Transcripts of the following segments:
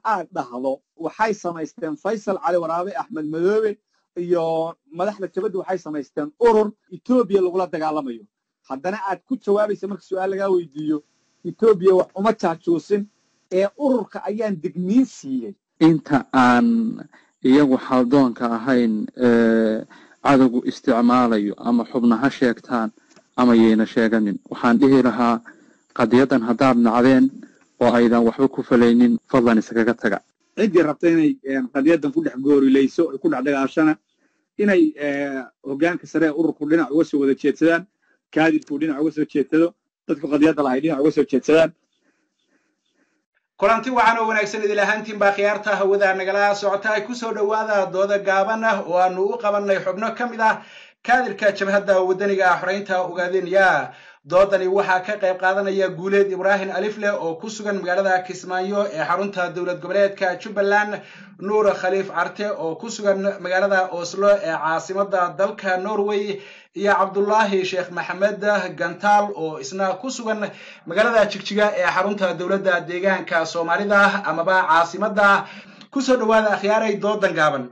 aad dhahdo waxay samaysteen Faysal Cali Waraabe Axmed Madoobe iyo madaxda jabadu waxay samaysteen urur Ethiopia lagula dagaalamayo haddana aad ku jawaabaysa marka su'aal laga weydiiyo Ethiopia wax uma jaajuusin ee ururka ayaan digniin siiyay inta aan iyagu xaldoonka ahayn cadawgu isticmaalayo ama xubnaha sheegtaan ama yeena sheeganin waxaan dhihi lahaa qadiyadan haddaad nacdeen oo aydan waxba ku falaynin fadlan iskaga taga cidii rabtay inay qadiyadan ku dhex goorilayso oo ku dhex dagaashana inay hoggaanka sare ururku dhinac uga soo wada jeedsadaan kaadidku dhinac uga soo jeedsado dadka qadiyada lahayd dhinac uga soo jeedsadaan kulanti waxaan oo wanaagsan idil ahaantiin baa khiyaarta hawada nagala socota ay ku soo dhawaada dooda gaaban ah oo aanu u qabanay xubno kamid ah kaadirka jabhadda wadaniga xoreynta ogaadeenaya doodani waxaa ka qayb qaadanaya Guuleed Ibrahim Alifle oo ku sugan magaalada Kismaayo ee xarunta dawlad goboleedka Jubbaland Nuur Khaliif Carte oo ku sugan magaalada Oslo ee caasimadda dalka Norway iyo Cabdullaahi Sheekh Maxamed Gantaal oo isna ku sugan magaalada Jigjiga ee xarunta dawladda deegaanka Soomaalida amaba caasimadda ku soo dhawaada akhyaaray doodan gaaban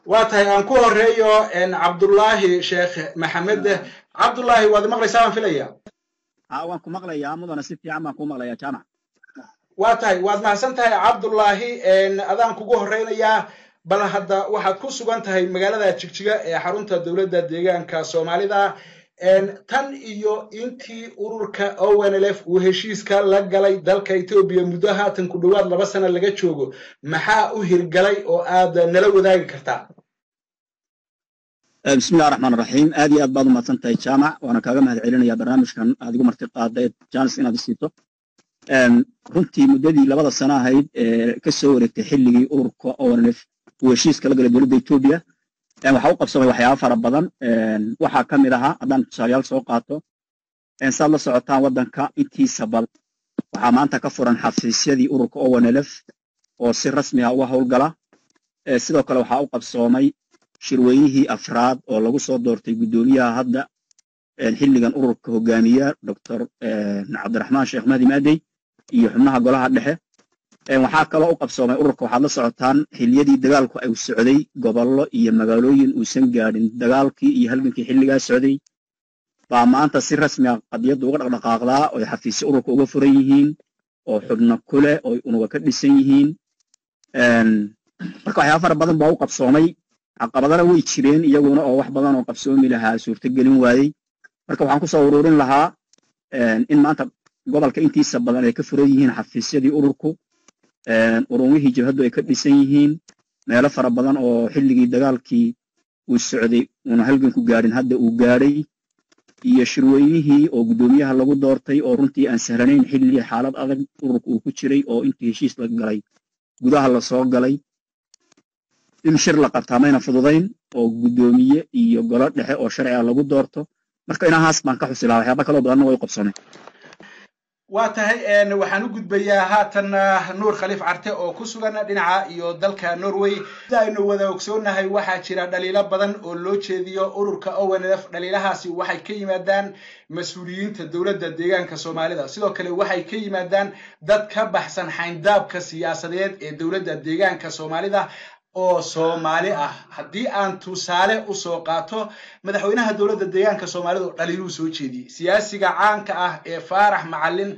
واتاي أن كو هريو إن عبد الله شيخ محمد عبد الله واد مقلي سلام فيليا وان كو مقلي يا مدن سيتي عما كو مقلي يا جامع واتاي واد محسنتاي عبد الله إن أدان كو هرينيا بل هدا waxaad ku sugan tahay magaalada Jigjiga ee xarunta dawladda deegaanka Soomaalida tan iyo intii ururka ONLF uu heshiiska la galay dalka Itoobiya muddo haatan ku dhawaad 2 sano laga joogo maxaa u hirgalay oo aad nala wadaagi kartaa بسم الله الرحمن الرحيم آدي أبادو ما تنتهي جامع وأنا كاغم هذا علينا يا برنامج كان أديكم ارتقاء جانس إنا بسيطو runtii muddadii 2 sano ahayd ka soo wareegtay xilligii ururka ONLF uu heshiiska la galay dawladda Itoobiya waxa uu qabsamay waxyaabo fara badan waxa kamid ahaa haddaan tusaalayaal soo qaato saad la socotaan wadanka intiisa bal waxaa maanta ka furan xafiisyadii ururka ONLF oo si rasmi ah uga howlgala sidoo kale waxa uu qabsoomay shirweynihii afraad oo lagu soo doortay gudoomiyaha hadda xilligan ururka hogaamiya Dr. Cabdiraxmaan Sheekh Mahdi Maadey iyo xubnaha golaha dhexe waxaa kale oo qabsoomay ururka waxaad la socotaan xilliyadii dagaalku ay socday gobollo iyo magaalooyin uusan gaadhin dagaalkii iyo halgankii xilligaas socday baa maanta si rasmi ah qadiyadda uga dhaqdhaqaaqdaa oo xafiisyo ururka uga furan yihiin oo xubno kule oo unuga ka dhisan yihiin marka waxyaabo fara badan baa u qabsoomay caqabadana way jireen iyaguna oo wax badan oo qabsoomi lahaa suurtagelin waayay marka waxaan ku soo ururin lahaa in maanta gobolka intiisa badan ay ka furan yihiin xafiisyadii ururku ururihii jabhadu ay ka dhisan yihiin meelo fara badan oo xilligii dagaalkii uu socday una halgan ku gaadhin hadda uu gaadhay iyo shirweynihii oo gudoomiyaha lagu doortay oo runtii aan sahlanayn xilli xaalad adag ururku uu ku jiray oo intii heshiis la galay gudaha la soo galay in shir la qabtaa mayna fududayn oo gudoomiye iyo golo dhexe oo sharci ah lagu doorto marka inahaas baan ka xusilaa waxyaabo kale oo badan way qabsoomeen واتاي waxaan u gudbayaa haatan Nuur Khaliif Carte oo ku sugan dhinaca iyo dalka Norway aynu wada ogsoonahay waxa jira dhaliilo badan oo loo jeediyo ururka ONLF dhaliilahaasi waxay ka yimaadaan mas'uuliyiinta dawladda deegaanka Soomaalida sidoo kale waxay ka yimaadaan dad ka baxsan xayndaabka siyaasadeed ee dawladda deegaanka Soomaalida oo Soomaali ah hadii aan tusaale u soo qaato madaxweynaha dawladda deegaanka Soomaalidu dhaliilo soo jeediyay siyaasiga caanka ah ee Faarax Macallin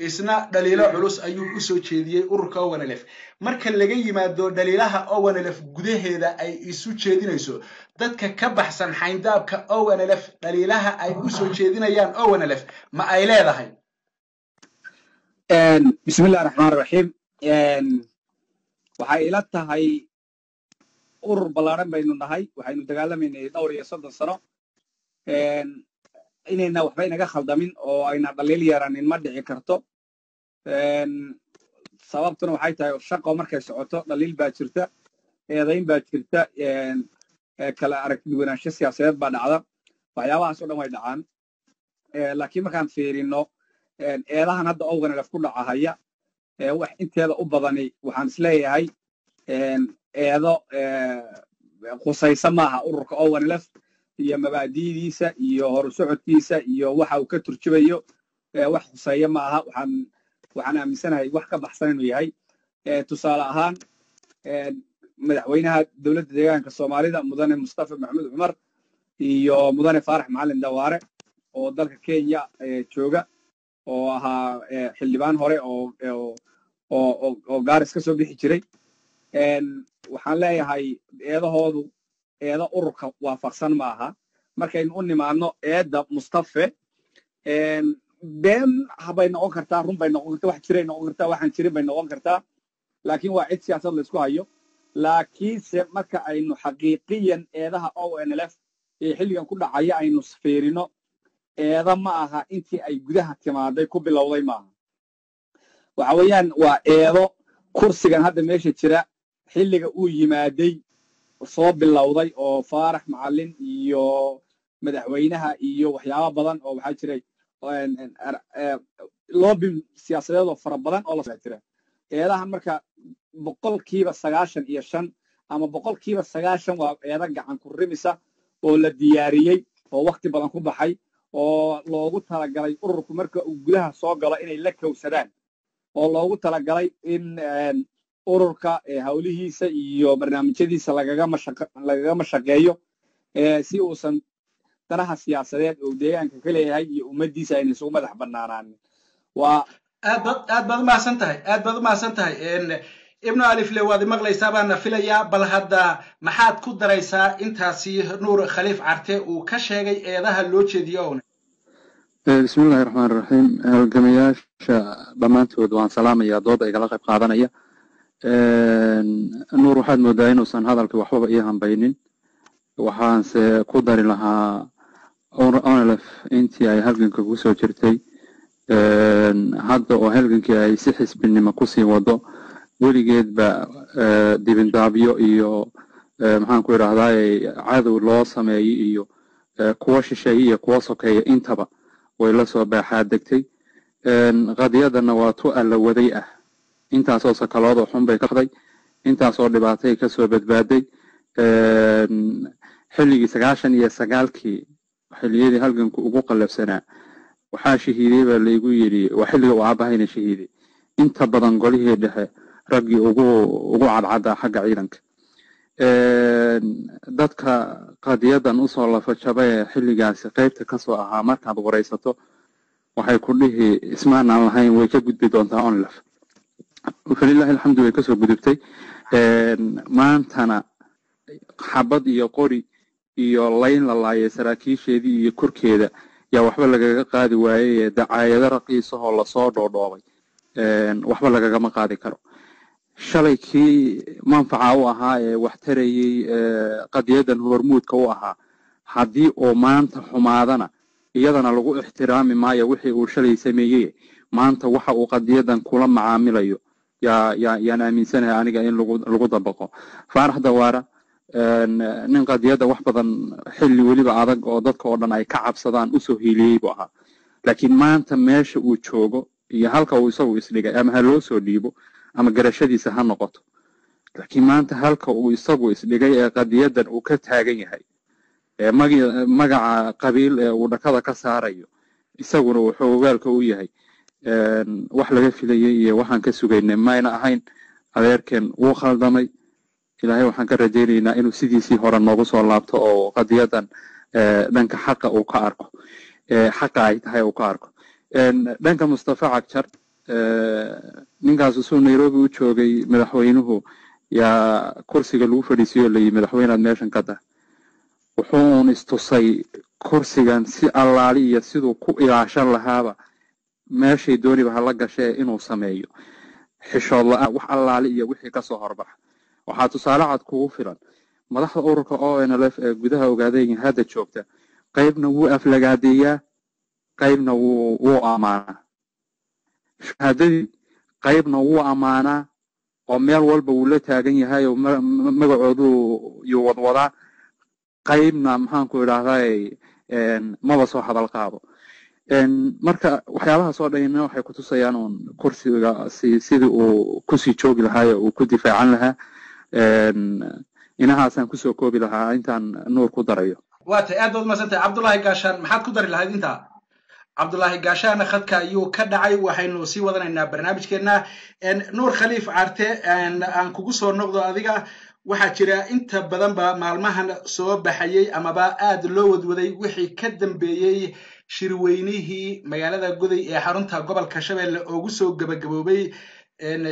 isna dhaliilo culus ayuu u soo jeediyay ururka ONLF marka laga yimaado dhaliilaha ONLF gudaheeda ay isu jeedinayso dadka ka baxsan xayndaabka ONLF dhaliilaha ay u soo jeedinayaan ONLF ma ay leedahay bismillaahir rahmaanir rahiim waxay ila tahay urur balaaran baynu nahay waxaynu dagaalamaynay dhowr iyo 30 sano inayna waxba inaga khaldamin oo ayna dhaliil yaranin ma dhici karto sababtuna waxay tahay shaqo markay socoto dhaliil baa jirta eedayn baa jirta kala aragtiduwanaansho siyaasadeed baa dhacda waxyaabahaas oo dhan way dhacaan laakiin markaan fiirino eedahan hadda oganalef ku dhacahaya wax inteeda u badani waxaan isleeyahay eedo khusaysa maaha ururka oganalef iyo mabaadi'diisa iyo horusocodkiisa iyo waxa uu ka turjubayo wax khuseeya maaha waxaan aaminsanahay wax ka baxsan inuu yahay tusaale ahaan madaxweynaha dowladda deegaanka soomaalida mudane mustafa maxamuud cumar iyo mudane faarax macalin dawaare oo dalka kenya jooga oo ahaa xildhibaan hore oo gaaris ka soo bixi jiray waxaan leeyahay eedahoodu eeda ururka waafaqsan maaha markaynu u nimaadno eedda mustafe been habay noqon kartaa run bay noqon kartaa wax jiray noqon kartaa waxaan jirin bay noqon kartaa laakiin waa cid siyaasad la isku hayo laakiinse marka aynu xaqiiqiyan eedaha ONLF ee xilligan ku dhacaya aynu fiirino eeda ma aha intii ay gudaha timaaday ku bilowday maaha waxa weeyaan waa eedo kursigan hadda meesha jira xilliga uu yimaaday soo bilowday oo faarax macalin iyo madaxweynaha iyo waxyaabo badan oo waxaa jiray lobby siyaasadeed oo fara badan oo la soo jira eedahan marka boqolkiiba 95 ama boqolkiiba 90 waa eeda gacan ku rimisa oo la diyaariyey oo waqti badan ku baxay oo loogu talagalay ururku marka uu gudaha soo galo inay la kowsadaan oo loogu talagalay in ururka hawlihiisa iyo barnaamijyadiisa lagaga mashaqeeyo si uusan danaha siyaasadeed oo deegaanka ka leeyahay iyo ummadiisa ayna isugu madax bannaanaan waa aad baad u mahadsan tahay ibnu alifle waad maqlaysaa baan filayaa bal hadda maxaad ku daraysaa intaasi nuur khaliif carte uu ka sheegay eedaha loo jeediyo bismillahi raxmaani raxiim halgamayaasha dhammaantood waan salaamayaa dooda igala qayb qaadanaya nuur waxaad moodaa inuusan hadalkii waxbaba ii hambaynin waxaanse ku dari lahaa ONLF intii ay halganka ku soo jirtay hadda oo halgankii ay si xisbinimo kusii wado weligeedba dibindaabyo iyo maxaan ku idhaahdaa cadow loo sameeyey iyo kuwa shisheeye iyo kuwa sokeeya intaba way la soo baaxaa degtay qadiyadana waa tu alla waday ah intaasoo sakalood oo xun bay ka baxday intaasoo dhibaatay ka soo badbaaday xilligii 99kii xilliyadii halganku ugu qallafsanaa waxaa shahiiday baa laygu yidhi waa xilliga uu aabahayna shahiiday inta badan golihii dhexe raggii ugu cadcaddaa xagga ciidanka dadka qadiyadan usoo lafajaba ee xilligaasi qaybta kasoo ahaa markaad waraysato waxay ku dhihi ismaanaan lahayn way ka gudbi doontaa ONLF falilahi alxamdu way kasoo gudubtay maantana xabad iyo qori iyo layn la laayay saraakiisheedii iyo korkeeda yaa waxba lagaga qaadi waayey dacaayado raqiisahoo lasoo dhoodhoobay waxba lagagama qaadi karo shalay kii manfaca u ahaa ee wax tarayey qadiyadan hormuudka u ahaa haddii uu maanta xumaadana iyadana lagu ixtiraami maayo wixii uu shalay sameeyey maanta waxa uu qadiyadan kula macaamilayo yaan aaminsanahay aniga in lagu dabaqo faarax dawaara nin qadiyada wax badan xilli weliba adag oo dadka oo dhan ay ka cabsadaan usoo hiiliyey buu ahaa laakiin maanta meesha uu joogo iyo halka uu isagu isdhigay ama ha loo soo dhiibo ama garashadiisa ha noqoto laakiin maanta halka uu isagu isdhigay ee qadiyadan uu ka taagan yahay magaca qabiil ee uu dhakada ka saarayo isaguna wuxuu ogaalka u yahay wax laga filayay iyo waxaan ka sugaynay mayna ahayn adeerkeen wuu khaldamay ilaahay waxaan ka rajaynaynaa inuu sidiisii hore noogu soo laabto oo qadiyadan dhanka xaqa uu ka arko xaqa ay tahay uu ka arko dhanka Mustafa Cagjar ninkaas soo Nairobi u joogay madaxweynuhu yaa kursiga lagu fadhiisiyo leeyahay madaxweynaha meeshan ka tahay wuxuu istusay kursigan si allaali iyo sidoo ku ilaashan lahaaba meeshay dooniba hala gashay inuu sameeyo xishood la wax allaali iyo wixii ka soo horbax waxaa tusaale cad kugu filan madaxda ururka ONLF ee gudaha ogaadeen hadda joogta qaybna wuu aflagaadeeyaa qaybna wuu amaanaa shahaadadii qaybna wuu amaanaa oo meel walba uu la taagan yahay oo magacoodu iyo wadwadaa qaybna maxaan ku idhaahdaa maba soo hadal qaado marka waxyaabaha soo dhayna waxay ku tusayaan uun kursiga sidii uu kusii joogi lahaa oo uu ku difaacan lahaa inahaasaan kusoo koobi lahaa intaan nuur ku darayo waa tahay aad baad umadsantay cabdullaahi gaashaan maxaad ku dari lahayd intaa cabdullaahi gaashaana khadka ayuu ka dhacay waxaynu sii wadanaynaa barnaamijkeenna nuur khaliif carte aan kugu soo noqdo adiga waxaa jira inta badanba maalmahan soo baxayay amaba aad loo wadwaday wixii ka dambeeyey shirweynihii magaalada goday ee xarunta gobolka shabeelle ugu soo gabagaboobay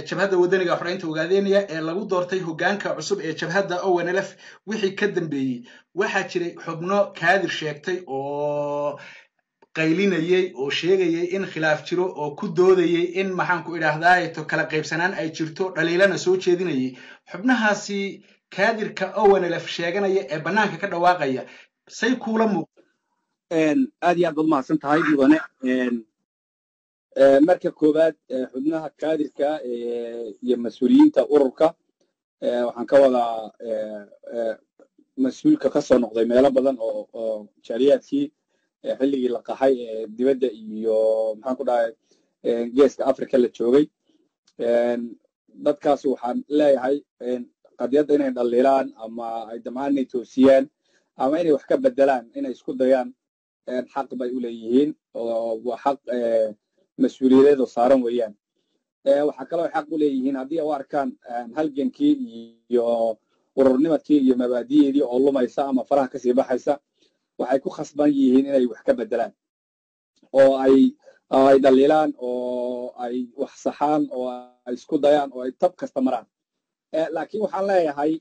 jabhadda wadaniga xoreynta ogaadeynaya ee lagu doortay hoggaanka cusub ee jabhadda ONLF wixii ka dambeeyey waxaa jiray xubno kaadir sheegtay oo qaylinayay oo sheegayay in khilaaf jiro oo ku doodayay in maxaan ku idhaahdaa to kala qaybsanaan ay jirto dhaliilana soo jeedinayay xubnahaasi kaadirka ONLF sheeganaya ee bannaanka ka dhawaaqaya say kuula muuqda aad iyo aad baad mahadsan tahay mudane marka koowaad xubnaha kaadirka iyo mas-uuliyiinta ururka waxaan ka wadaa mas-uulka ka soo noqday meelo badan oo jaaliyaadkii xilligii la qaxay ee dibadda iyo maxaan ku dhahay geeska africa la joogay dadkaas waxaan leeyahay qadiyadda inay dhaliilaan ama ay damcaan inay toosiyaan ama inay wax ka bedelaan inay isku dayaan xaq bay u leeyihiin oo waa xaq mas-uuliyadeed oo saaran weeyaan waxaa kaloo xaq u leeyihiin haddii ay u arkaan halgankii iyo ururnimadkii iyo mabaadi'eedii oo lumaysa ama faraha kasii baxaysa waxay ku khasban yihiin inay wax ka bedelaan oo ay dhaliilaan oo ay wax saxaan oo ay isku dayaan oo ay tab kasta maraan laakiin waxaan leeyahay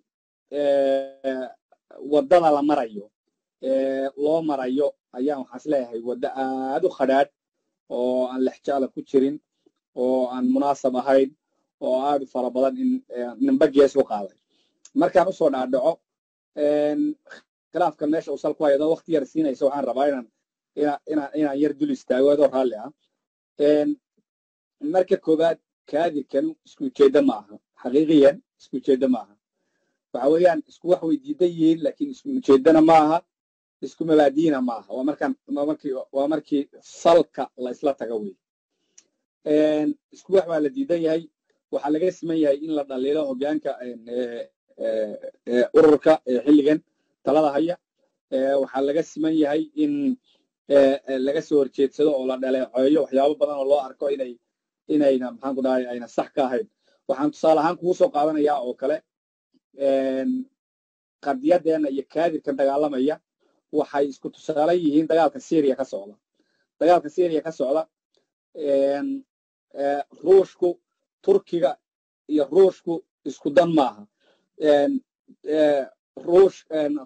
waddada la marayo loo marayo ayaan waxaas leeyahay waddo aad u khadhaadh oo aan lexjaala ku jirin oo aan munaasab ahayn oo aad u fara badan in ninba gees u qaaday markaan usoo dhaadhaco khilaafkan meesha uu sal ku hayado waqti yar siinaysa waxaan rabaa inaan yar dul istaago adoo raalli ah marka koowaad kaadirkan isku ujeedda ma aha xaqiiqiyan isku ujeedda ma aha waxa weeyaan isku wax way diidan yihiin laakiin isku ujeeddana ma aha isku mabaadiina ma aha waa markii salka la isla taga wey isku wax baa la diidan yahay waxaa laga siman yahay in la dhaliilo hoggaanka ururka xilligan talada haya waxaa laga siman yahay in laga soo horjeedsado oo la dhaleeceeyo waxyaabo badan oo loo arko inayna maxaan ku dhahay ayna sax ka ahayn waxaan tusaale ahaan kugu soo qaadanayaa oo kale qadiyadeenna iyo kaadirkan dagaalamaya waxay isku tusaale yihiin dagaalka syria ka socda dagaalka syria ka socda ruushku turkiga iyo ruushku isku dan maaha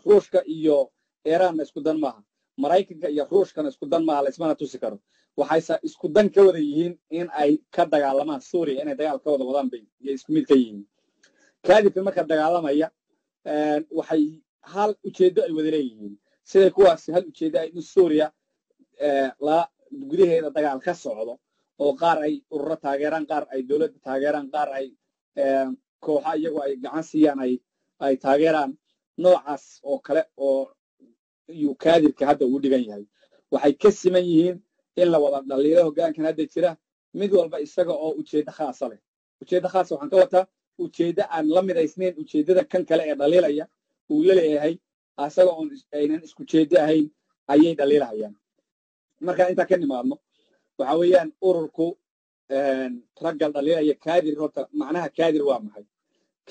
ruushka iyo iiraanna isku dan maaha maraykanka iyo ruushkana isku dan maaha laismana tusi karo waxayse isku dan ka wada yihiin in ay ka dagaalamaan suuriya inay dagaal ka wada wadaan bay iyo isku mid ka yihiin kaadirka marka dagaalamaya waxay hal ujeeddo ay wada leeyihiin siday kuwaasi hal ujeeddo ay in suuriya gudaheeda dagaal ka socdo oo qaar ay ururo taageeraan qaar ay dowladda taageeraan qaar ay kooxa iyagoo ay gacan siiyaan ay taageeraan noocaas oo kale oo iyuu kaadirka hadda ugu dhigan yahay waxay ka siman yihiin in la wada dhaliilo hoggaankan hadda jira mid walba isaga oo ujeeddo khaasa leh ujeeddo khaasa waxaan ka wataa ujeeddo aan la midaysnayn ujeeddada kan kale ee dhaliilaya uu la leeyahay asaga oon aynan isku jeeddo ahayn ayay dhaliilahayaan markaan intaa ka nimaadno waxa weeyaan ururku raggal dhaliilaya kaadir horta macnaha kaadir waa maxay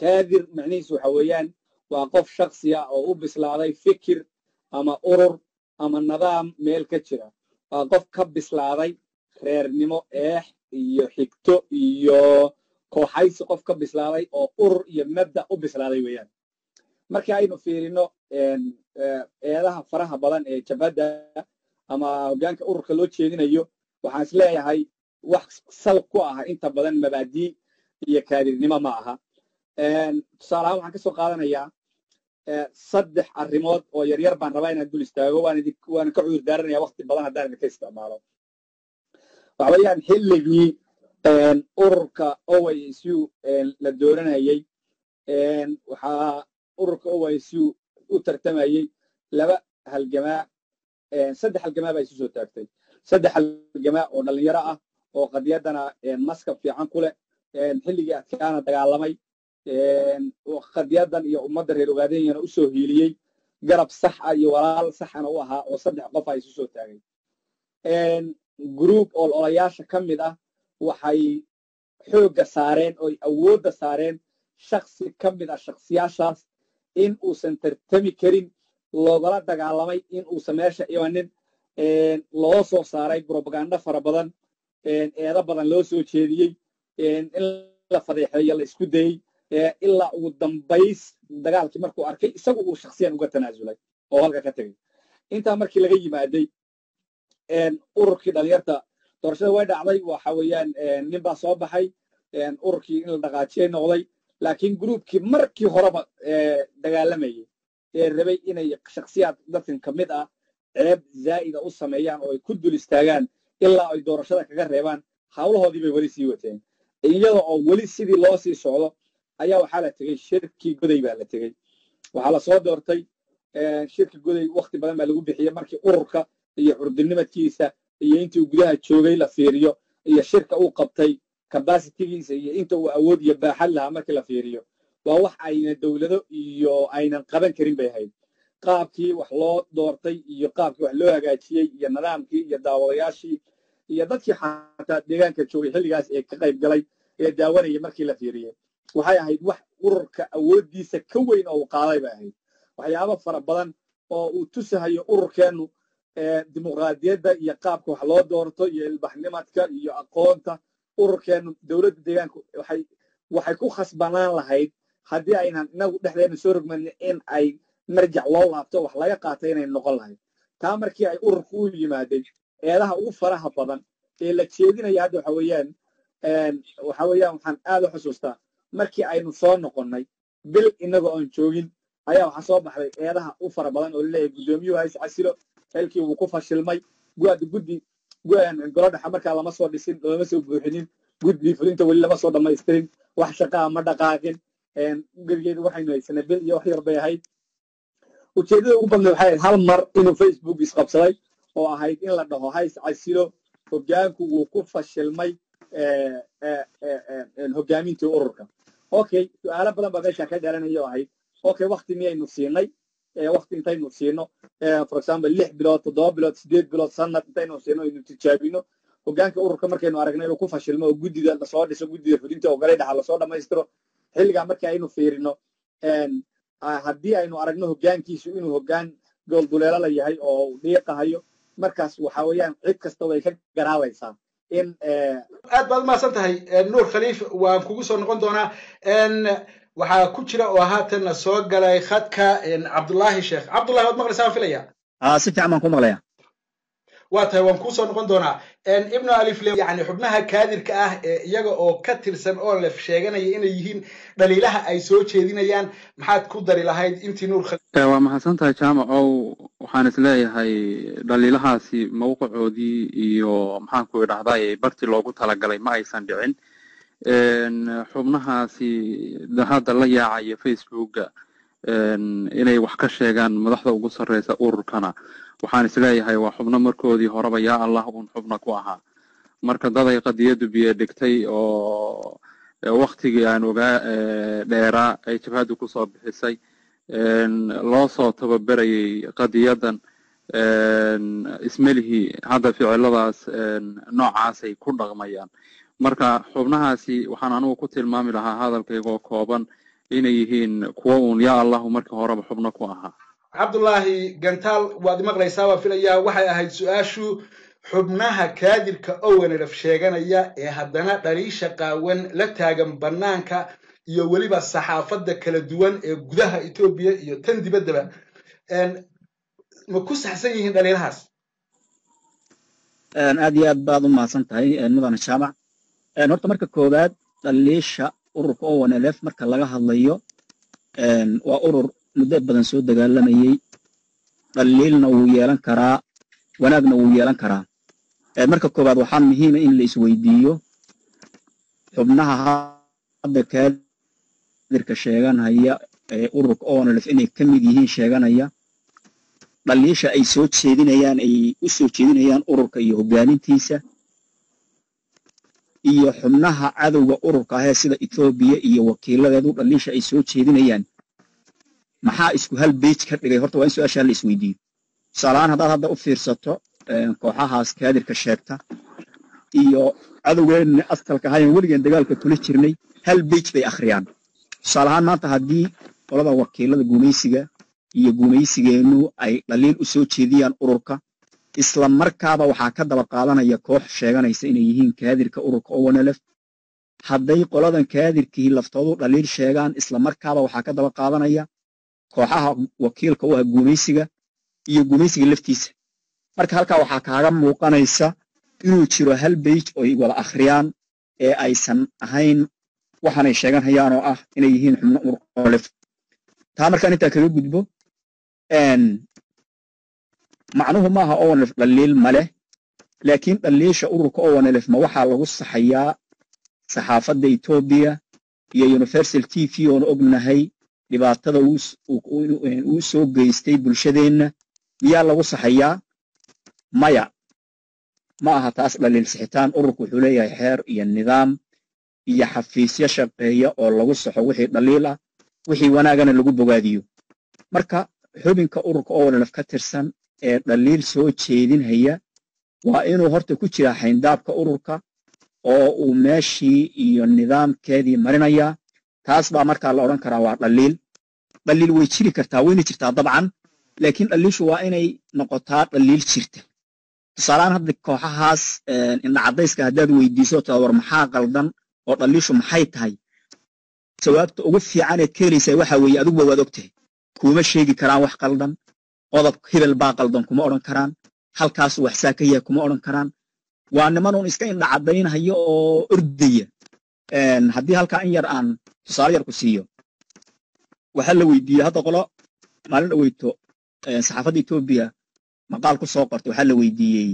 kaadir macnihiisu waxa weeyaan waa qof shaksi ah oo u bislaaday fikir ama urur ama nidaam meel ka jira waa qof ka bislaaday reernimo eex iyo xigto iyo kooxaysi qof ka bislaaday oo urur iyo mabda u bislaaday weeyaan marka aynu fiirino eedaha faraha badan ee jabhadda ama hoggaanka ururka loo jeedinayo waxaan is leeyahay wax sal ku ah inta badan mabaadii iyo kaadirnimo ma aha tusaale ahaan waxaan ka soo qaadanayaa 3 arrimood oo yaryar baan rabaa inaan dul istaago waan ka cudur daaranayaa waqti badan haddaan idinka isticmaalo waxa weeyaan xilligii ururka OISU la dooranayay waxaa ururka OISU u tartamayay laba halgamaa saddex halgamaa baa isu soo taagtay saddex halgamaa oo dhalinyaro ah oo qadiyadana maskab fiican ku leh xilligii adkaana dagaalamay qadiyadan iyo ummadda reer ogaadenyana u soo hiiliyey garab sax ah iyo walaal saxana u ahaa oo saddex qof a isu soo taagay group ololayaasha ka mid ah waxay xoogga saareen oo awoodda saareen shaksi ka mid ah shaksiyaashaas in uusan tartami karin loogala dagaalamay in uusan meesha imanin loo soo saaray brobaganda fara badan eedo badan loo soo jeediyey in la fadeexeeyo la isku dayey ilaa ugu dambays dagaalkii markuu arkay isagu uu shaksiyan uga tanaasulay oo halka ka tegay intaa markii laga yimaaday ururkii dhalinyarta doorashada way dhacday waxa weeyaan nin baa soo baxay ururkii in la dhaqaajiyay noqday laakiin groupkii markii horeba dagaalamayay rabay inay shaksiyaad dadkan ka mid ah ceeb zaa'ida u sameeyaan oo ay ku dul istaagaan ilaa ay doorashada kaga reebaan hawlahoodii bay weli sii wateen iyada oo weli sidii loo sii socdo ayaa waxaa la tegey shirkii goday baa la tegey waxaa la soo doortay shirki goday wakti badan baa lagu bixiyey markii ururka iyo curdinimadkiisa iyo intii uu gudaha joogay la fiiriyo iyo shirka uu qabtay capacitigiisa iyo inta uu awood iyo baaxad lahaa markii la fiiriyo waa wax ayna dowlado iyo aynan qaban karin bay ahayd qaabkii wax loo doortay iyo qaabkii wax loo hagaajiyey iyo nidaamkii iyo daawadayaashii iyo dadkii xataa deegaanka joogay xilligaas ee ka qayb galay ee daawanayay markii la fiiriyey waxay ahayd wax ururka awooddiisa ka weyn oo uu qaaday bay ahayd waxyaabo fara badan oo uu tusahayo ururkeennu dimuqraadiyadda iyo qaabka wax loo doorto iyo ilbaxnimadka iyo aqoonta ururkeennu dowladda deegaanku waxay ku khasbanaan lahayd haddii aynan inagu dhexdeena soo rogmanin in ay marjac loo laabto wax laga qaatay inay noqon lahayd taa markii ay ururku u yimaadeen eedaha ugu faraha badan ee la jeedinaya hadda waxaan aad u xusuustaa markii aynu soo noqonnay bil inagoo aan joogin ayaa waxaa soo baxday eedaha u fara badan oo laleeyahay guddoomiyuhu hays casilo xilkii wuu ku fashilmay guddi golo dhexe markaa lama soo dhisin lama soo buuxinin guddi fulinta weli lama soo dhammaystirin wax shaqaa ma dhaqaaqin gerigeedu waxaynu haysanay bil iyo wax yar bay ahayd ujeeddada ugu badnayd waxay ahayd hal mar inuu facebook isqabsaday oo ahayd in la dhaho hays casilo hoggaanku wuu ku fashilmay hoggaamintii ururka okay su'aalo badan baa meesha ka dhalanaya oo ahayd okay wakti miyaynu siinay wakti intaynu siino for example 6 bilood 7 bilood 8 bilood sanad intaynu siino inuu tijaabino hoggaanka ururka markaynu aragnay inuu ku fashilmo oo guddida la soo dhiso guddida fulinta oo galay dhaxa la soo dhamaystiro xilliga markii aynu fiirino haddii aynu aragno hoggaankiisu inuu hoggaan goolduleelo la yahay oo dhiiqahayo markaas waxa weeyaan cid kasta way ka garaabaysaa in aad baad umahadsan tahay nuur khaliif waan kugu soo noqon doonaa waxaa ku jira oo haatanna soo galay khadka cabdullaahi sheekh cabdullahi waad maqlaysaa waan filaya si fiican baan ku maqlaya waa tahay waan kuu soo noqon doonaa ibnu alifle yani xubnaha kaadirka ah ee iyaga oo ka tirsan oo lef sheeganaya inay yihiin dhaliilaha ay soo jeedinayaan maxaad ku dari lahayd intii nuur waa mahadsantahay jaamacow waxaan isleeyahay dhaliilahaasi mawqicoodii iyo maxaanku idhahday barti loogu talagalay ma aysan dhicin xubnahaasi hadda la yaacaya facebooka inay wax ka sheegaan madaxda ugu sarreysa ururkana waxaan isleeyahay waa xubno markoodii horeba yaa allah uun xubna ku ahaa marka daday qadiyaddu biyo dhigtay oo waktigii aan ogaa dheeraa ay jabhaddu kusoo bixisay loo soo tababerayay qadiyadan ismelihii hadda ficiladaas noocaasay ku dhaqmayaan marka xubnahaasi waxaan anugu ku tilmaami lahaa hadalkaygoo kooban inay yihiin kuwa uun yaa allahu markii horeba xubno ku ahaa cabdullaahi gantaal waad maqlaysaa waa filayaa waxay ahayd su-aashu xubnaha kaadirka owenelf sheeganaya ee haddana dhaliisha qaawan la taagan bannaanka iyo weliba saxaafadda kala duwan ee gudaha etoobiya iyo tan dibaddaba ma ku saxsan yihiin dhaliilahaas aad iyo aad baad u mahadsan tahay mudane jaamac horta marka koowaad dhaliisha ururka owenelf marka laga hadlayo waa urur muddo badan soo dagaalamayay dhaliilna wuu yeelan karaa wanaagna wuu yeelan karaa marka koowaad waxaa muhiima in la isweydiiyo xubnaha hadda kaadirka sheeganaya ururka ONLF inay ka mid yihiin sheeganaya dhaliisha ay soo jeedinayaan ay u soo jeedinayaan ururka iyo hogaamintiisa iyo xubnaha cadowga ururka ah sida Ethiopia iyo wakiiladeedu dhaliisha ay soo jeedinayaan maxaa isku hal page ka dhigay horta waa in su'aasha la isweydiiyo salaan hadda u fiirsato kooxahaas kaadirka sheegta iyo cadowgeena asalka ahayn weligeena dagaalka kula jirnay hal page bay akhriyaan salaan maanta hadii qolada wakiilada gumaysiga iyo gumaysigeenu ay dhaliil u soo jeediyaan ururka isla markaaba waxaa ka daba qaadanaya koox sheeganaysa inay yihiin kaadirka ururka ONLF hadday qoladan kaadirkii laftoodu dhaliil sheegaan isla markaaba waxaa ka daba qaadanaya kooxaha wakiilka u ah gumaysiga iyo gumaysiga laftiisa marka halkaa waxaa kaaga muuqanaysa inuu jiro hal page oo ay wada akhriyaan ee aysan ahayn waxaanay sheeganayaan oo ah inay yihiin xubno ururka ONLF taa markaan intaa kaga gudbo macnuhu maaha ONLF dhaliil male laakiin dhaliisha ururka ONLF ma waxaa lagu saxayaa saxaafadda Ethiopia iyo Universal TV oo ognahay dhibaatada uu soo geystay bulshadeena miyaa lagu saxayaa maya ma aha taas dhaliil sixitaan ururku wuxuu leeyahay xeer iyo nidaam iyo xafiisyo shaqeeya oo lagu saxo wixii dhaliil ah wixii wanaagana lagu bogaadiyo marka xubinka ururka ONLF ka tirsan ee dhaliil soo jeedinaya waa inuu horta ku jira xayndaabka ururka oo uu meeshii iyo nidaamkeedii marinaya taas baa markaa la oran karaa waa dhaliil way jiri kartaa wayna jirtaa dabcan laakiin dhaliishu waa inay noqotaa dhaliil jirta tusaalaan hadda kooxahaas indha cadayska haddaad weydiiso war maxaa qaldan oo dhaliishu maxay tahay jawaabta ugu fiican ee keenaysa waxa weeye adigu waad ogtahay kuma sheegi karaan wax qaldan qodob hebel baa qaldan kuma oran karaan halkaas wax saakaya kuma oran karaan waa niman oo iska indha cadaynayo oo ordaya haddii halka in yar aan tusaale yar ku siiyo waxa la weydiiyay hadda qolo maalin dhaweyto saxaafadda Ethiopia maqaal ku soo qortay waxa la weydiiyay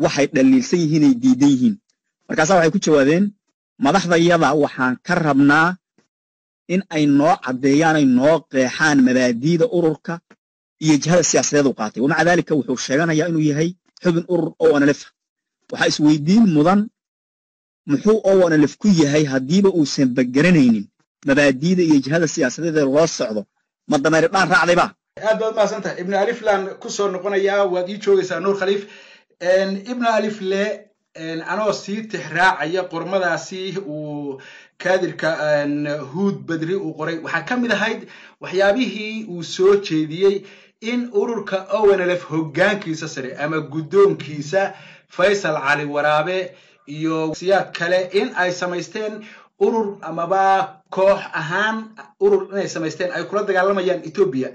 waxay dhaliilsan yihiin ay diidan yihiin markaas waxay ku jawaabeen madaxdayada waxaan ka rabnaa in ay noo cadeeyaan ay noo qeexaan mabaadiida ururka iyo jihada siyaasadeed uu qaatay wama dalika wuxuu sheeganayaa inuu yahay xubin urur ONLF waxa isweydiin mudan muxuu ONLF ku yahay hadiiba uusan bagaranaynin mabaadiida iyo jihada siyaasadeed loo socdo ma dameer dhaan raacdayba aad baad maasantahay ibn aliflan ku soo noqonaya waad ii joogaysaa nuur khaliif ibn alifle anoo sii tixraacaya qormadaasi uu kaadirka huud badri uu qoray waxaa ka mid ahayd waxyaabihii uu soo jeediyey in ururka ONLF hoggaankiisa sare ama guddoonkiisa Faysal Cali Waraabe iyo siyaad kale in ay samaysteen urur amaba koox ahaan urur inay samaysteen ay kula dagaalamayaan Ethiopia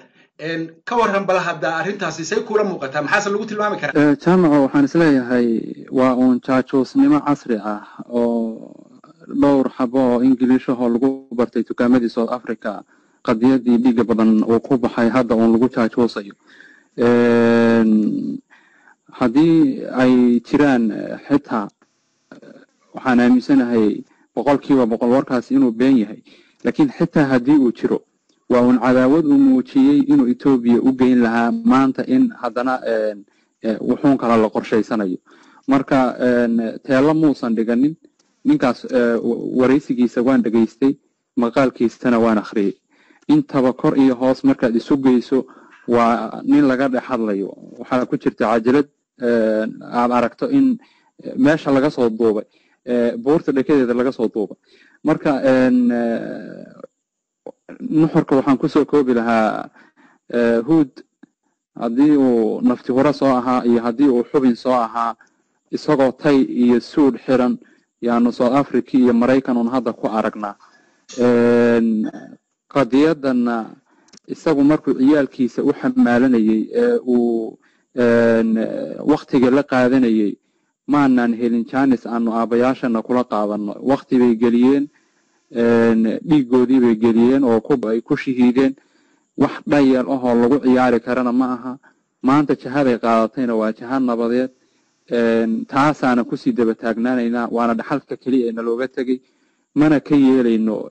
ka waran bal hadda arrintaasi say kula muuqataa maxaa lagu tilmaami karaa jaamaco waxaan isleeyahay waa uun jaajoosnimo casri ah oo dhowr xabo oo Ingiriis ah oo lagu bartay tukaamadii South Africa qadiyadii dhiga badan oo ku baxay hadda uun lagu jaajoosayo haddii ay jiraan xitaa waxaan aaminsanahay 100% warkaasi inuu been yahay laakiin xitaa haddii uu jiro waa un cadaawad uu muujiyay inuu Ethiopia u geyn lahaa maanta in haddana wuxuun kala la qorshaysanayo marka teelo muusan dhiganin ninkaas waraysigiisa waan dhageystay maqaalkiisana waan akhriyay intaba kor iyo hoos markaad isu geyso waa nin laga dhaxadlayo waxa ku jirta cajalad aad aragto in meesha laga soo duubay boorta dhakedeeda laga soo duubay marka nuxurka waxaan ku soo koobi lahaa huud haddii uu nafti hore soo ahaa iyo haddii uu xubin soo ahaa isagoo tay iyo suud xiran yaanu South Africa iyo Mareykan un hadda ku aragnaa qadiyadana isagu markuu ciyaalkiisa u xamaalanayay uu waqtiga la qaadanayay maanan helin chance aanu aabayaashana kula qaadano waqti bay geliyeen dhiigoodii bay geliyeen oo ay ku shahiideen wax dhayal ah oo lagu ciyaari karana ma aha maanta jahaday qaadatayna waa jahan nabadeed taasaana ku sii daba taagnaanayna waana dhaxalka kaliya ee looga tagay mana ka yeelayno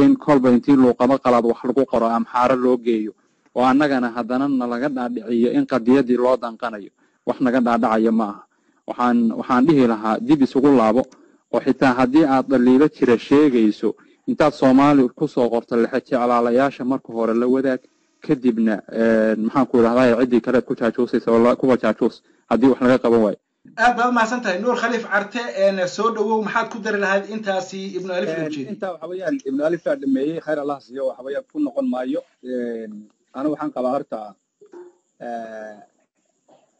in kolba intii luuqado qalaad wax lagu qoro amxaaro loo geeyo oo annagana haddana nalaga dhaadhiciyo in qadiyadii loo danqanayo wax naga dhaadhacayo ma aha waxaan dhihi lahaa dib isugu laabo oo xitaa haddii aad dhaliilo jira sheegayso intaad Soomaali ku soo qorto lexe jeclaalayaasha marka hore la wadaag kadibna maxaan ku raahdaa cidii kale ku jaajoosaysa oo ku jaajoos haddii wax laga qaban waayo aad baad mahadsantahay nuur khaliif carte soo dhawow maxaad ku dari lahayd intaasi ibnu alif loo jeeday inta waxa weeyaan ibnu alif la dhameeyay khayr allah siiyo waxa weeyaan ku noqon maayo ana waxaan qabaa horta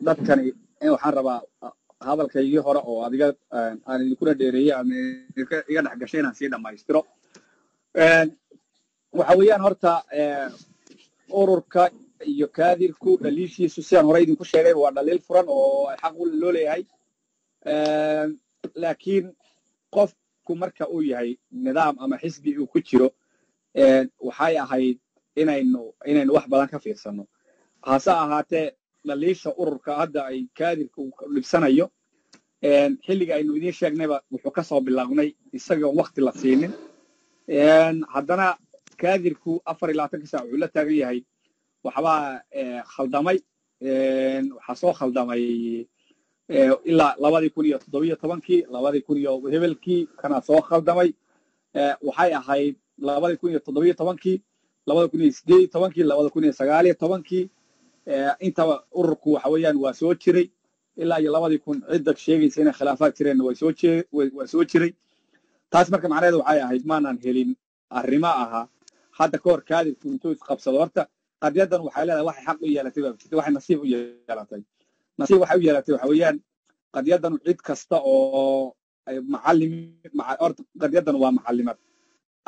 dadkani waxaan rabaa hadalkaygii hore oo adiga aan idinkuna dheereeyay aan iga dhex gashay inaan sii dhammaystiro waxa weeyaan horta ururka iyo kaadirku dhaliishiisu sidaan hore idinku sheegay waa dhaliil furan oo xaq loo leeyahay laakiin qofku marka uu yahay nidaam ama xisbi uu ku jiro waxay ahayd inaynu wax badan ka fiirsano hase ahaatee dhaliisha ururka hadda ay kaadirku dhibsanayo xilliga aynu idiin sheegnayba wuxuu ka soo bilaabnay isagoo waqti la siinin haddana kaadirku 24 saac wuxuu la taagan yahay waxbaa khaldamay waxaa soo khaldamay ilaa 2017 2000 hebelkii kana soo khaldamay waxay ahayd 2017 2018 intaba ururku waxa weeyaan waa soo jiray ilaa iyo 2000 cidda sheegaysa inay khilaafaad jireen waa soo jiray taas marka macnaheedu waxay ahayd maanaan helin arrimo aha hadda ka hor kaadirku intuu isqabsado horta qadiyadan waxay leedahay waxay xaq u yeelatay waxay nasiib u yeelatay waxay u yeelatay waxa weeyaan qadiyadan cid kasta oo macallin qadiyadan waa macallimad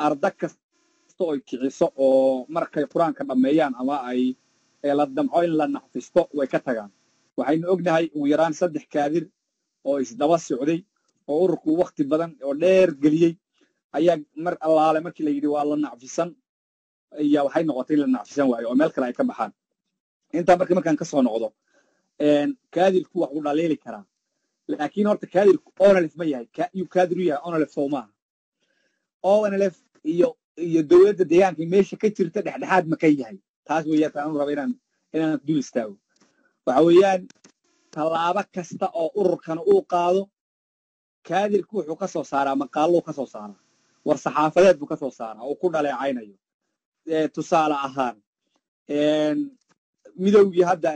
arda kasta oo kiciso oo markay quraanka dhameeyaan ama ay la damco in la naxfisto way ka tagaan waxaynu ognahay ugu yaraan 3 kaadir oo isdaba socday oo ururku waqti badan oo dheer geliyay ayaa mar allaale markii la yidhi waa la nacfisan ayaa waxay noqotay la nacfisan waayo oo meel kale ay ka baxaan inta markaan ka soo noqdo kaadirku wax uu dhaleeli karaa laakiin horta kaadirku onalif ma yahay kaadir yahay onalif Soomaa onalif iyo dawladda deegaanka meesha ka jirta dhexdhexaad ma ka yahay taas weeyaan aan rabo inaan dul istaago waxa weeyaan talaabo kasta oo ururkan uu qaado kaadirku wuxuu ka soo saaraa maqaallo ka soo saaraa war saxaafadeed buu ka soo saaraa oo ku dhaleecaynayo tusaale ahaan midowgii hadda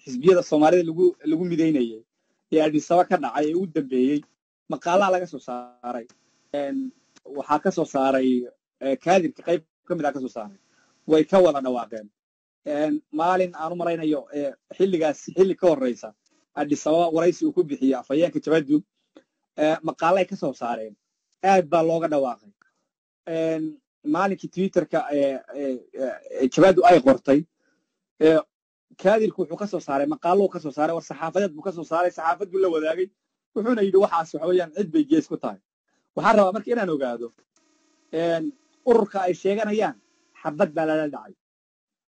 xisbiyada Soomaalida lagu mideynayay ee Addis Ababa ka dhacay ee u dambeeyay maqaalaha laga soo saaray waxaa ka soo saaray kaadirka qayb ka mid ah ka soo saaray way ka wada dhawaaqeen maalin aan u maraynayo xilli ka horeysa Addis Ababa waraysi uu ku bixiyay afayeenka Jabadu maqaalay ka soo saareen aad baa looga dhawaaqay maalinkii Twitterka Jabadu ay qortay kaadirku wuxuu ka soo saaray maqaallo ka soo saaray war saxaafadeed buu ka soo saaray saxaafadu la wadaagay wuxuuna yidhi waxaas waxa weeyaan cid bay gees ku tahay waxaan rabaa marka inaan ogaado ururka ay sheeganayaan xabad baa lala dhacay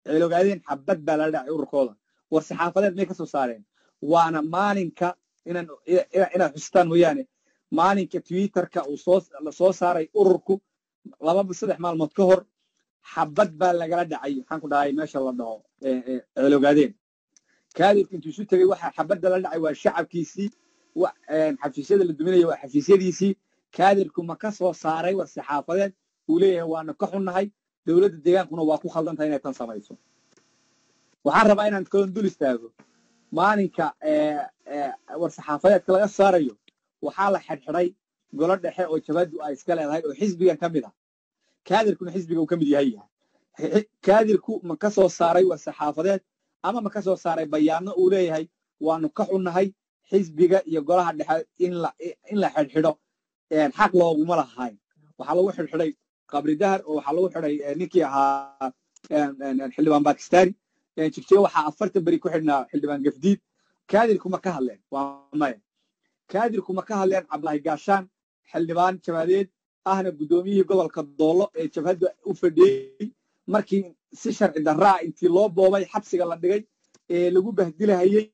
ay ogaadeen xabad baa lala dhacay ururkooda war saxaafadeed may ka soo saareen waana maalinka inaan xustaan mooyaane maalinka Twitterka uu soo saaray ururku 2-3 maalmood ka hor xabad baa lagala dhacay waxaan ku dhahay meesha la dhaho ay ogaadeen kaadirku intuu isu tagay waxa xabadda la dhacay waa shacabkiisii xafiisyada la duminaya waa xafiisyadiisii kaadirku ma ka soo saaray war saxaafadeed uu leeyahay waana ka xunnahay dawladda deegaankuna waa ku khaldan tahay inay tan samayso waxaan rabaa inaan koon dul istaago maalinka war saxaafadeedka laga saarayo waxaa la xidhxidhay golo dhexe oo Jabadu ay iska leedahay oo xisbigan ka mid ah kaadirkuna xisbiga uu ka mid yahay kaadirku ma ka soo saaray war saxaafadeed ama ma ka soo saaray bayaano uu leeyahay waanu ka xunnahay xisbiga iyo golaha dhexe in la xidhxidho xaq looguma lahayn waxaa lagu xidhxidhay qabri dahar oo waxaa lagu xidhay ninkii ahaa xildhibaan Bakistani jigjiga waxaa 40 bari ku xidhnaa xildhibaan Gafdiid kaadirku ma ka hadleen waa maya kaadirku ma ka hadleen Cabdulaahi Gaashaan xildhibaan Jabadeed ahna gudoomiyihii gobolka Doolo ee Jabhadu u fadhiyay markii si sharci darraa intii loo boobay xabsiga la dhigay ee lagu bahdilahayay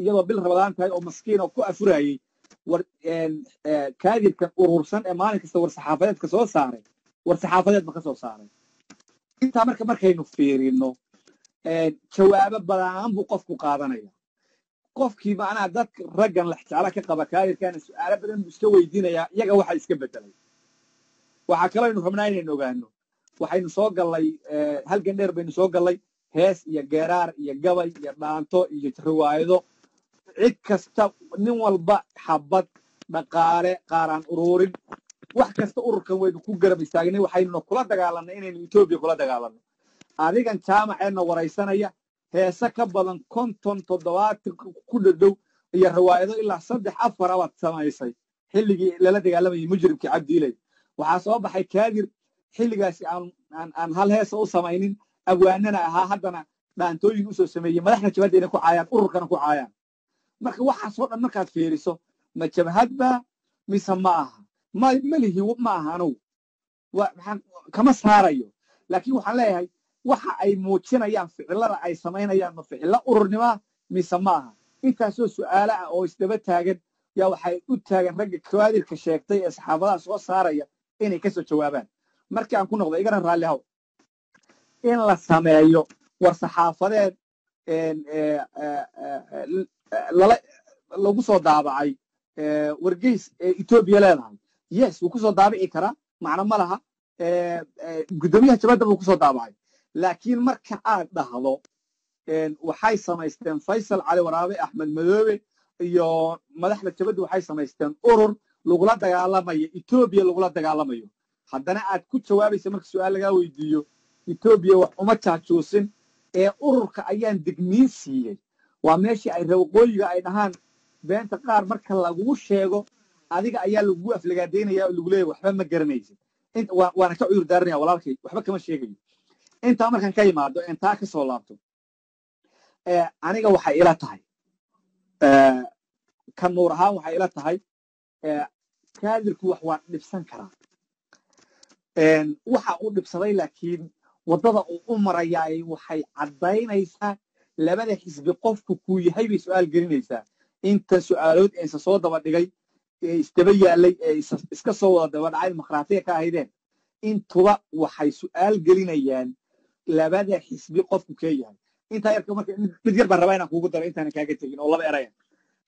iyadoo bil Ramadaan tahay oo maskiin oo ku afurayay kaadirkan urursan ee maalin kasta war-saxaafadeedka soo saaray war-saxaafadeed ma ka soo saaray intaa markaynu fiirino jawaabo badan buu qofku qaadanaya qofkii macnaha dadka raggan laxjaala ka qaba kaadirkan su'aalo badan buu iska weydiinayaa iyaga waxa iska bedelay waxaa kaloo aynu rabnaa inaynu ogaano waxaynu soo gallay halgan dheer baynu soo gallay hees iyo geeraar iyo gabay iyo dhaanto iyo riwaayado cid kasta nin walba xabad dhaqaale qaaraan ururin wax kasta ururkan waynu ku garab istaagnay waxaynu kula dagaalanay inaynu Itoobiya kula dagaalanno adigan jaamaceenna waraysanaya heesa ka badan 57 ku dhadhow iyo riwaayado ilaa 3-4 abaad samaysay xilligii lala dagaalamayay mujrimkii Cabdiilay waxaa soo baxay kaadir xilligaasi aan hal heesa u samaynin abwaanana ahaa haddana dhaantooyin u soo sameeyey madaxda jabhaddeena ku caayaan ururkana ku caayaan marka waxaasoo dhan markaad fiiriso ma jabhadba mise ma aha malihi ma aha anugu kama saarayo laakiin waxaan leeyahay waxa ay muujinayaan ficilada ay samaynayaan ma ficilo ururnima mise ma aha intaasoo su'aalo ah oo isdaba taagan yaa waxay u taagan ragga kawaadirka sheegtay ee saxaafadaha soo saaraya inay ka soo jawaabaan markii aan ku noqdo igaran raalli haw in la sameeyo war saxaafadeed lagu soo daabacay wargeys Itoobiya leedahay yes wuu ku soo daabici karaa macna ma laha gudoomiyaha jabhadda buu ku soo daabacay laakiin marka aad dhahdo waxay samaysteen Faysal Cali Waraabe Axmed Madoobe iyo madaxda jabhadda waxay samaysteen urur lagula dagaalamayo Itoobiya lagula dagaalamayo haddana aad ku jawaabaysa marka su'aal laga weydiiyo Itoobiya wax uma jaajuusin ee ururka ayaan digniin siiyay waa meeshii ay waqooyiga ay dhahaan beenta qaar marka lagu sheego adiga ayaa lagu aflagaadeynaya oo lagu leeyahay waxba ma garanaysid waana ka cudur daaranaya walaalkay waxba kama sheegayo intaa markaan ka yimaado intaa ka soo laabto aniga waxay ila tahay kan nuur ahaan waxay ila tahay kaadirku wax waa dhibsan karaa waxa uu dhibsaday laakiin wadada uu u marayaay waxay cadaynaysaa labada xisbi qofku ku yahay bay su'aal gelinaysaa inta su'aalood ee soo daba dhigay ee isdaba yaalay ee iska soo wada daba dhacay dimuqraadiga ka ahaydeen intuba waxay su'aal gelinayaan labada xisbi qofku ka yahay inta yarka marka mid yar baan rabaa inaan kuugu daro intaan kaaga tagin oo laba eraya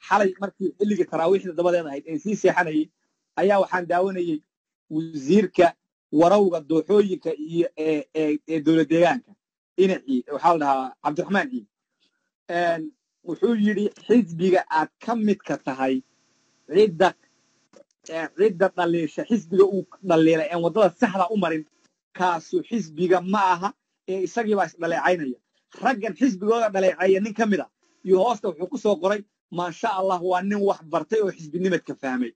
xalay markii xilliga taraawiixda dabadeed ahayd ee sii seexanayay ayaa waxaan daawanayay wasiirka warawga dooxooyinka iyo ee dowlad deegaanka inacii waxa la dhahaa Cabdiraxmaan Ciid wuxuu yiri xisbiga aad ka mid ka tahay cidda dhaliisha xisbiga uu dhaliilay ee wadada saxda u marin kaasu xisbiga ma aha ee isagii baa isdhaleecaynaya raggan xisbigooda dhaleecaya nin ka mid ah iyo hoosta wuxuu ku soo qoray ma sha Allah waa nin wax bartay oo xisbinimadka fahmay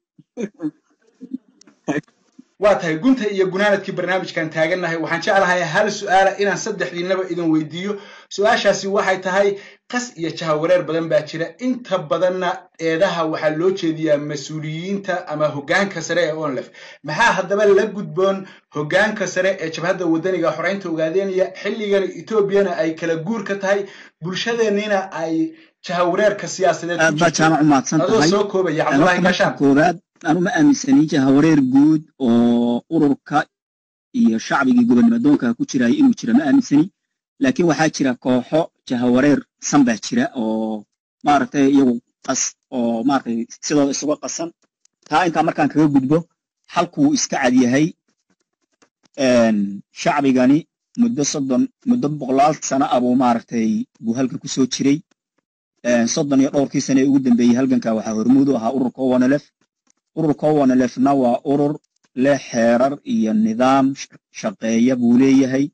waa tahay gunta iyo gunaanadkii barnaamijkan taagannahay waxaan jeclahay hal su'aala inaan saddexdiinaba idin weydiiyo su'aashaasi waxay tahay qas iyo jahawareer badan baa jira inta badanna eedaha waxaa loo jeediyaa mas-uuliyiinta ama hoggaanka sare ee ONLF maxaa haddaba la gudboon hoggaanka sare ee jabhadda wadaniga xoreynta ogaadeynaya xilligan Itoobiyana ay kala guur ka tahay bulshadeennina ay jahawareerka siyaasadeed aad baa jaamac u mahadsan tahay soo koobaya Cabdullaahi Gaashaan أنا ما أمسني جهورير جود أو أوركا يشعبي جبنا مدونك كتير إنه كتير ما أمسني لكن واحد كتير كوحة جهورير سنبه كتير أو مارته يو قص أو مارته سلا سوا قصن ها إنك أمر كان كبير جدبه حلقه إسكعدي هاي شعبي جاني مدة صدّن مدة بغلال سنة أبو مارته بوهلك كسو كتير صدّن يقدر كي سنة يقدم بيهلكن كواحد هرمودو ها أوركا ونلف ururka ONLFna waa urur leh xeerar iyo nidaam shaqeeya buu leeyahay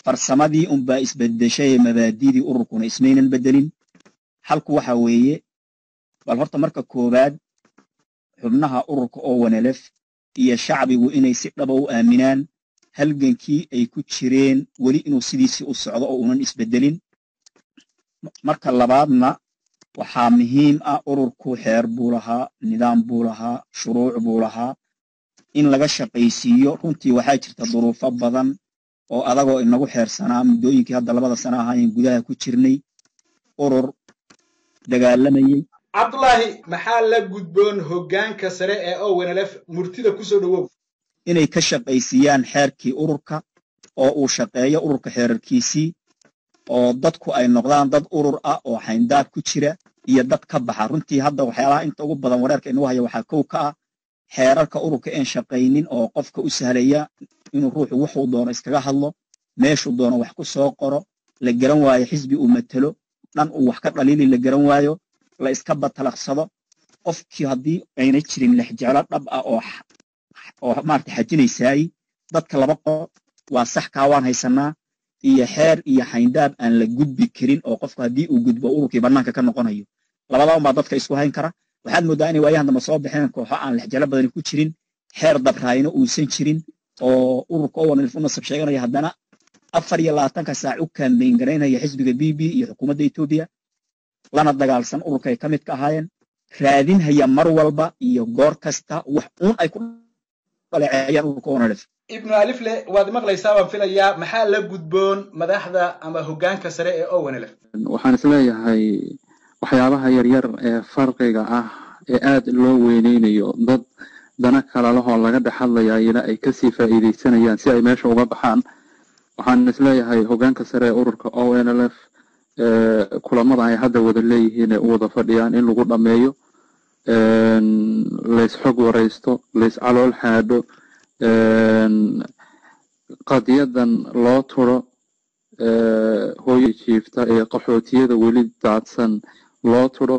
farsamadii unbaa isbedeshay mabaadiidii ururkuna ismaynan bedelin halku waxa weeye bal horta marka koobaad xubnaha ururka ONLF iyo shacbigu inay si dhab u aaminaan halgankii ay ku jireen wali inuu sidiisii u socdo oo unan isbedelin marka labaadna waxaa muhiim ah ururku xeer buu lahaa nidaam buu lahaa shuruuc buu lahaa in laga shaqaysiiyo runtii waxaa jirta duruufo badan oo adagoo inagu xeersanaa muddooyinkii hadda 2 sano ahaayeen gudaha ku jirnay urur dagaalamayay cabdullaahi maxaa la gudboon hoggaanka sare ee ONLF murtida kusoo dhawow inay ka shaqaysiiyaan xeerkii ururka oo uu shaqeeyo ururka xeerarkiisii oo dadku ay noqdaan dad urur ah oo xayndaab ku jira iyo dad ka baxa runtii hadda waxyaalaha inta ugu badan wareerka inuu hayo waxaa kow ka ah xeerarka ururka een shaqaynin oo qofka u sahlaya inuu ruuxu wuxuu doono iskaga hadlo meeshuu doono wax ku soo qoro la garan waayo xisbi uu matalo dhan uu wax ka dhaliili la garan waayo la iska batalaqsado qofkii haddii ayna jirin lexjeclo dhab ah oo maarta xajinaysaay dadka laba qof waa sax kaa waan haysanaa iyo xeer iyo xayndaab aan la gudbi karin oo qofka haddii uu gudbo ururkii bannaanka ka noqonayo labada unbaa dadka isku hayn kara waxaad moodaa inay waayahan dambe soo baxeen kooxo aan lexjeclo badani ku jirin xeer dabraayna uusan jirin oo ururka ONLF u nasab sheeganaya haddana 24 saac u kaambeyn garaynaya xisbiga BB iyo xukuumadda Itoobiya lana dagaalsan ururka ay ka mid ka ahaayeen raadin haya mar walba iyo goor kasta wax uun ay ku dhaleeceeyaan ururka ONLF ibnu alifle waad maqlaysaa waan filayaa maxaa la gudboon madaxda ama hoggaanka sare ee ONLF waxaan isleeyahay waxyaabaha yaryar ee farqiga ah ee aad loo weyneynayo dad dana kala lahoo laga dhex hadlayaa ilaa ay kasii faa'iidaysanayaan si ay meesha uga baxaan waxaan isleeyahay hoggaanka sare ee ururka ONLF kulamada ay hadda wada leeyihiin ee u wada fadhiyaan in lagu dhammeeyo lays xog waraysto lays calool xaadho qadiyadan loo turo hooyo jiifta ee qaxootiyada weli daadsan loo turo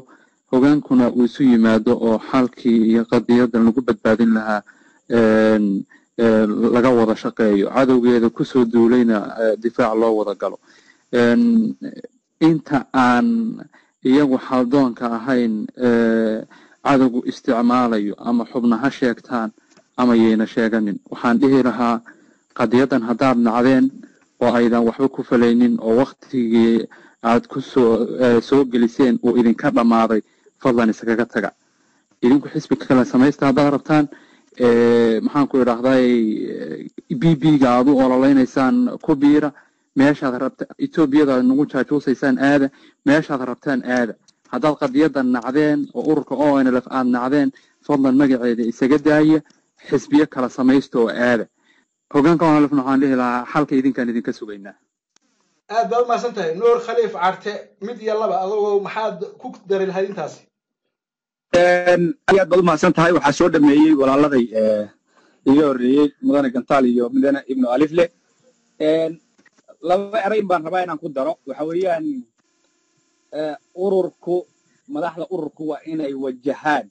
hogaankuna uu isu yimaado oo xalkii iyo qadiyadan lagu badbaadin lahaa laga wada shaqeeyo cadowgeeda kusoo duulayna difaac loo wada galo inta aan iyagu xaldoonka ahayn cadowgu isticmaalayo ama xubna ha sheegtaan ama yayna sheeganin waxaan dhihi lahaa qadiyadan haddaad nacdeen oo aydan waxba ku falaynin oo waktigii aad ku soo geliseen uu idinka dhammaaday fadlan iskaga taga idinku xisbi kale samaysta haddaad rabtaan maxaan ku idhaahday BB-ga aad u ololeynaysaan ku biira meeshaad rabta Etoobiyada nagu jaajuusaysaan aada meeshaad rabtaan aada haddaad qadiyadan nacdeen oo ururka ONLF aad nacdeen fadlan magaceeda isaga daaya xisbiyo kala samaysta oo aada hoggaanka ONLF waxaan dhihi lahaa xalka idinka sugaynaa aad baad umahadsan tahay nuur khaliif carte mid iyo laba adagoo maxaad ku dari lahayd intaasi aad baad umahadsan tahay waxaa soo dhameeyey walaaladay iga horreeyey mudane gantaal iyo mudane ibnu alifle laba erayn baan rabaa inaan ku daro waxa weeyaan ururku madaxda ururku waa inay wajahaan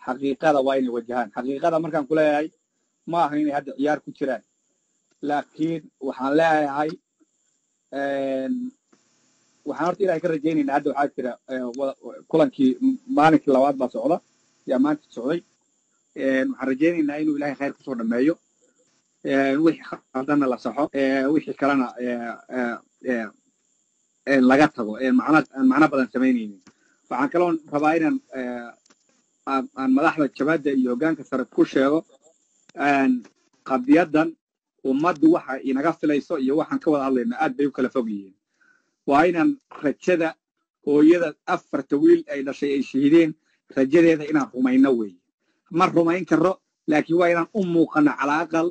xaqiiqada waa inay wajahaan xaqiiqada markaan ku leeyahay ma aha inay hadda ciyaar ku jiraan laakiin waxaan leeyahay waxaan horta ilaahay ka rajaynaynaa hadda waxaa jira kulankii maalinkii labaad baa socda yaa maanta socday waxaan rajaynaynaa inuu ilaahay khayr kusoo dhameeyo wixii khaldana la saxo wixii kalena laga tago macno badan samaynaynin waxaan kaloo rabaa inaan aan madaxda jabadda iyo hoggaanka sare ku sheego qadiyadan ummaddu waxa inaga filayso iyo waxaan ka wada hadlayna aad bay u kala fog yihiin waa inaan rajada hooyada 4 wiil ay dhashay ay shahiideen rajadeeda inaan rumayno weeye ma rumayn karo laakiin waa inaan u muuqana calaa aqal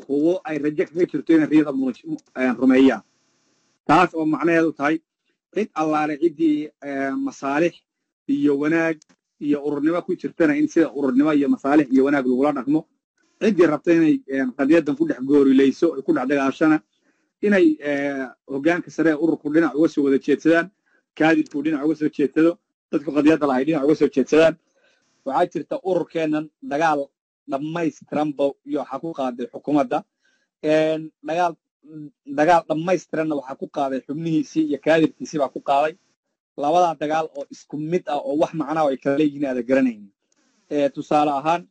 kuwo ay rajo kaga jirto inay riyada rumeeyaan taas oo macnaheedu tahay cid allaale ciddii masaalix iyo wanaag iyo ururnimo ku jirtana in sida ururnimo iyo masaalix iyo wanaag lagula dhaqmo ciddii rabta inay qadiyadan ku dhex goorilayso ay ku dhex dagaashana inay hoggaanka sare ee ururku dhinac uga soo wada jeedsadaan kaadibku dhinac uga soo jeedsado dadku qadiyadda lahay dhinac uga soo jeedsadaan waxaa jirta ururkeennan dagaal dhammaystiranba iyo waxaa ku qaaday xukuumadda dagaal dhammaystiranna waxaa ku qaaday xubnihiisii iyo kaadibkiisii baa ku qaaday labadaa dagaal oo isku mid ah oo wax macnaa ay kala leeyihiin aada garanaynin tusaale ahaan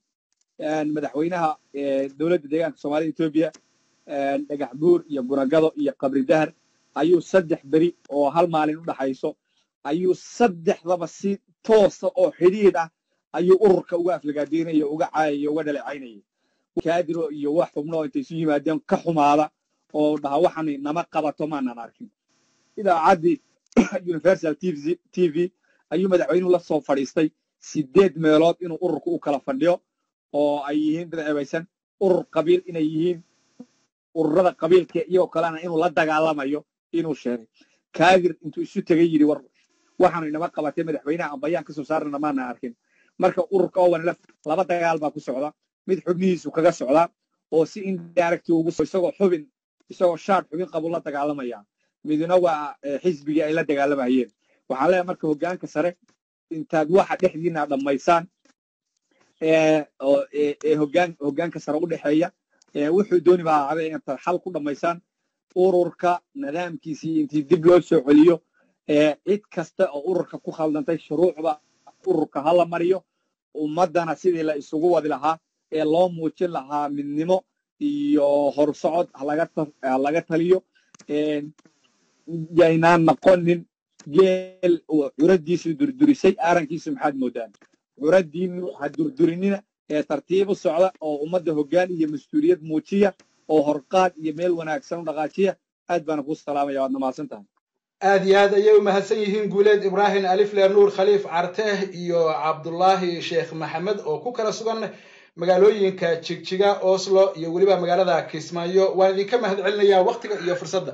madaxweynaha dowladda deegaanka soomaalida Itoobiya dhagax buur iyo gunagado iyo qabri dahar ayuu 3 beri oo hal maalin u dhaxayso ayuu 3daba si toosa oo xidhiidh ah ayuu ururka uga aflagaadeynaya uga caayay uga dhaleecaynayay kaadiro iyo wax xubno intay isu yimaadeen ka xumaada oo dhaha waxaan nama qabato maanan arkin idaacadii Universal TV ayuu madaxweynuhu la soo fadhiistay 8 meelood inuu ururka u kala fadhiyo oo ay yihiin dad ebaysan urur qabiil inay yihiin ururada qabiilka iyo kalena inuu la dagaalamayo inuu sheegay kaadir intuu isu tagay yiri war waxaanu inama qabatay madaxweynaha aan bayaan ka soo saarnaa maana arkin marka ururka oo wanla laba dagaal baa ku socda mid xubnihiisu kaga socda oo si indirect ugu soo isagoo shaad xubin qabo la dagaalamaya midna waa xisbiga ay la dagaalamayeen waxaan leeyahay marka hoggaanka sare intaad waxa dhexdiina dhamaysaan hoggaanka sare u dhaxeeya wuxuu dooni baa ahayd intaad xal ku dhamaysaan ururka nidaamkiisii intii dib loo soo celiyo cid kasta oo ururka ku khaldantay shuruucda ururka hala mariyo ummadana sidii la isugu wadi lahaa ee loo muujin lahaa midnimo iyo horsocod laga taliyo yaynaan noqonin geel curadiisu durdurisay aarankiisu maxaad moodaan curadiinu ha durdurinina ee tartiib u socda oo ummadda hoggaan iyo mas-uuliyad muujiya oo horqaad iyo meel wanaagsan u dhaqaajiya aad baana kuu salaamaya waad mahadsan tahay aad iyo aad ayay u mahadsan yihiin guuleed ibraahim alifle nuur khaliif carte iyo cabdullaahi sheekh maxamed oo ku kala sugan magaalooyinka jigjiga oslo iyo weliba magaalada kismaayo waan idinka mahad celinayaa waqtiga iyo fursadda